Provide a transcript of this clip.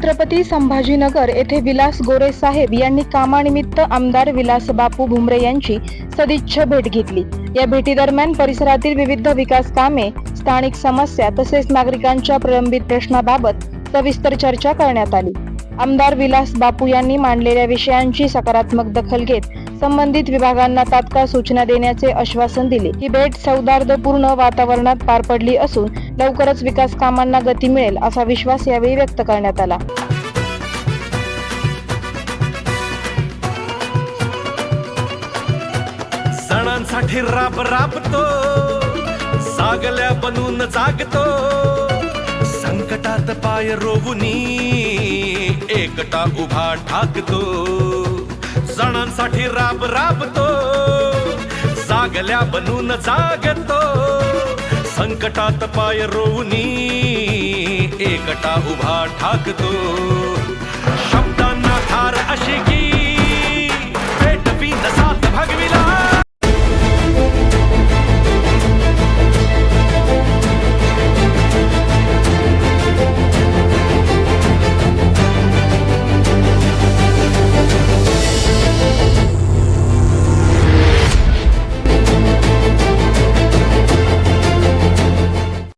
छत्रपती संभाजीनगर येथे विलास गोरे साहेब यांनी कामानिमित्त आमदार विलास बापू भुमरे यांची सदिच्छा भेट घेतली। या भेटीदरम्यान परिसरातील विविध विकास कामे, स्थानिक समस्या तसेच नागरिकांच्या प्रलंबित प्रश्नाबाबत सविस्तर चर्चा करण्यात आली। आमदार विलास बापू यांनी मांडलेल्या विषयांची सकारात्मक दखल घेत संबंधित विभागांना तात्काळ सूचना देण्याचे आश्वासन दिले। ही भेट सौहार्दपूर्ण वातावरणात पार पडली असून लवकरच विकास कामांना गती मिळेल असा विश्वास यावेळी व्यक्त करण्यात आला। सणांसाठी राबतो, सागल्या बनून जागतो, संकटात पाय रोवुनी एकटा उभा ठाकतो। सणांसाठी राबतो, सागल्या बनून जागतो, संकटात पाय रोवुनी एकटा उभा ठाकतो। शब्दांना धार अशी